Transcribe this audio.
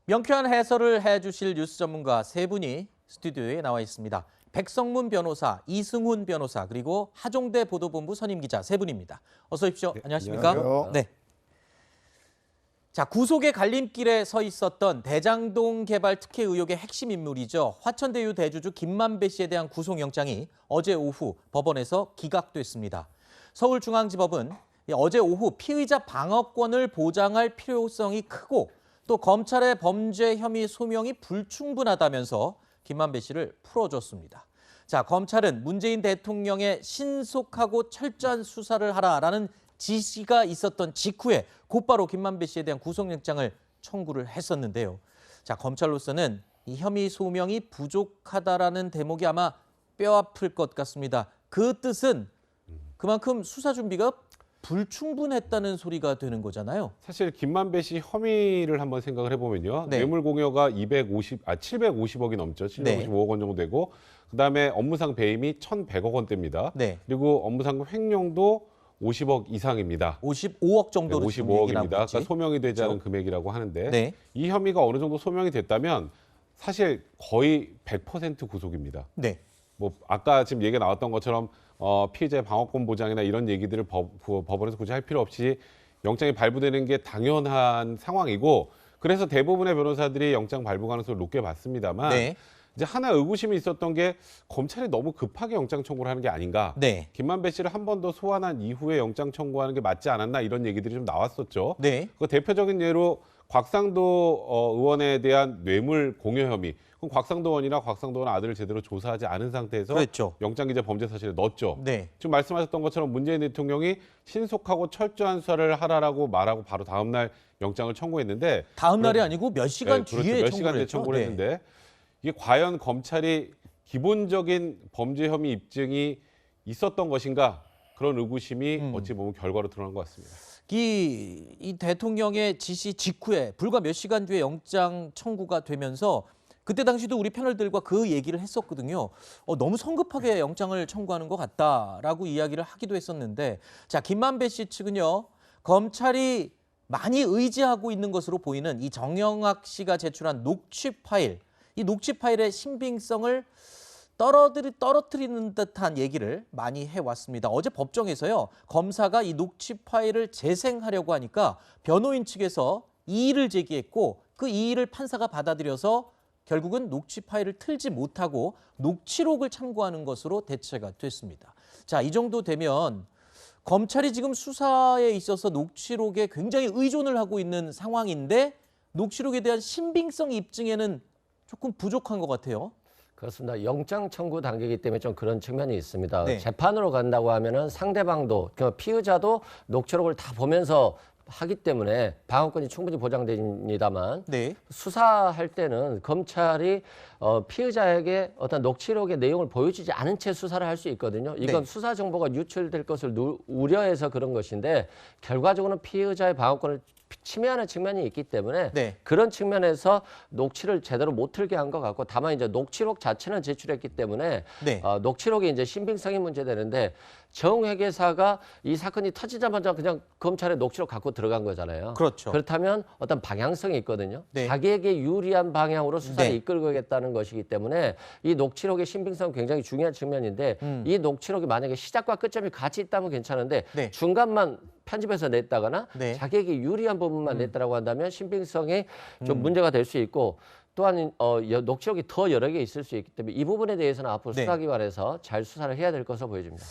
명쾌한 해설을 해주실 뉴스 전문가 세 분이 스튜디오에 나와 있습니다. 백성문 변호사, 이승훈 변호사, 그리고 하종대 보도본부 선임 기자 세 분입니다. 어서 오십시오. 네, 안녕하십니까? 안녕하세요. 네. 자, 구속의 갈림길에 서 있었던 대장동 개발 특혜 의혹의 핵심 인물이죠. 화천대유 대주주 김만배 씨에 대한 구속영장이 어제 오후 법원에서 기각됐습니다. 서울중앙지법은 어제 오후 피의자 방어권을 보장할 필요성이 크고 또 검찰의 범죄 혐의 소명이 불충분하다면서 김만배 씨를 풀어줬습니다. 자, 검찰은 문재인 대통령의 신속하고 철저한 수사를 하라라는 지시가 있었던 직후에 곧바로 김만배 씨에 대한 구속영장을 청구를 했었는데요. 자, 검찰로서는 이 혐의 소명이 부족하다라는 대목이 아마 뼈아플 것 같습니다. 그 뜻은 그만큼 수사 준비가 불충분했다는 소리가 되는 거잖아요. 사실 김만배 씨 혐의를 한번 생각을 해보면요. 네. 뇌물 공여가 750억이 넘죠. 755억 원 정도 되고 그다음에 업무상 배임이 1,100억 원대입니다. 네. 그리고 업무상 횡령도 50억 이상입니다. 55억 정도로 55억입니다. 그러니까 있지. 소명이 되지 않은 그렇죠? 금액이라고 하는데 네. 이 혐의가 어느 정도 소명이 됐다면 사실 거의 100% 구속입니다. 네. 뭐 아까 지금 얘기가 나왔던 것처럼 피해자의 방어권 보장이나 이런 얘기들을 법원에서 굳이 할 필요 없이 영장이 발부되는 게 당연한 상황이고 그래서 대부분의 변호사들이 영장 발부 가능성을 높게 봤습니다만 네. 이제 하나 의구심이 있었던 게 검찰이 너무 급하게 영장 청구를 하는 게 아닌가. 네. 김만배 씨를 한 번 더 소환한 이후에 영장 청구하는 게 맞지 않았나 이런 얘기들이 좀 나왔었죠. 네. 그 대표적인 예로 곽상도 의원에 대한 뇌물 공여 혐의. 그럼 곽상도 의원이나 곽상도 의원 아들을 제대로 조사하지 않은 상태에서 그랬죠. 영장기재 범죄 사실을 넣었죠. 네. 지금 말씀하셨던 것처럼 문재인 대통령이 신속하고 철저한 수사를 하라라고 말하고 바로 다음 날 영장을 청구했는데 다음 날이 아니고 몇 시간 그렇죠. 뒤에 몇 시간 뒤에 청구를 네. 했는데 이게 과연 검찰이 기본적인 범죄 혐의 입증이 있었던 것인가 그런 의구심이 어찌 보면 결과로 드러난 것 같습니다. 이 대통령의 지시 직후에 불과 몇 시간 뒤에 영장 청구가 되면서 그때 당시도 우리 패널들과 그 얘기를 했었거든요. 너무 성급하게 영장을 청구하는 것 같다라고 이야기를 하기도 했었는데 자, 김만배 씨 측은요. 검찰이 많이 의지하고 있는 것으로 보이는 이 정영학 씨가 제출한 녹취 파일, 이 녹취 파일의 신빙성을 떨어뜨리는 듯한 얘기를 많이 해왔습니다. 어제 법정에서요. 검사가 이 녹취 파일을 재생하려고 하니까 변호인 측에서 이의를 제기했고 그 이의를 판사가 받아들여서 결국은 녹취 파일을 틀지 못하고 녹취록을 참고하는 것으로 대체가 됐습니다. 자, 이 정도 되면 검찰이 지금 수사에 있어서 녹취록에 굉장히 의존을 하고 있는 상황인데 녹취록에 대한 신빙성 입증에는 조금 부족한 것 같아요. 그렇습니다. 영장 청구 단계이기 때문에 좀 그런 측면이 있습니다. 네. 재판으로 간다고 하면은 상대방도 그러니까 피의자도 녹취록을 다 보면서 하기 때문에 방어권이 충분히 보장됩니다만 네. 수사할 때는 검찰이 피의자에게 어떤 녹취록의 내용을 보여주지 않은 채 수사를 할 수 있거든요. 이건 네. 수사 정보가 유출될 것을 우려해서 그런 것인데 결과적으로는 피의자의 방어권을 침해하는 측면이 있기 때문에 네. 그런 측면에서 녹취를 제대로 못 틀게 한 것 같고 다만 이제 녹취록 자체는 제출했기 때문에 네. 녹취록이 이제 신빙성이 문제되는데 정 회계사가 이 사건이 터지자마자 그냥 검찰에 녹취록 갖고 들어간 거잖아요. 그렇죠. 그렇다면 어떤 방향성이 있거든요. 네. 자기에게 유리한 방향으로 수사를 네. 이끌고겠다는 것이기 때문에 이 녹취록의 신빙성은 굉장히 중요한 측면인데 이 녹취록이 만약에 시작과 끝점이 같이 있다면 괜찮은데 네. 중간만 편집해서 냈다거나 네. 자기에게 유리한 부분만 냈다라고 한다면 신빙성이 좀 문제가 될 수 있고 또한 녹취록이 더 여러 개 있을 수 있기 때문에 이 부분에 대해서는 앞으로 네. 수사기관에서 잘 수사를 해야 될 것으로 보여집니다.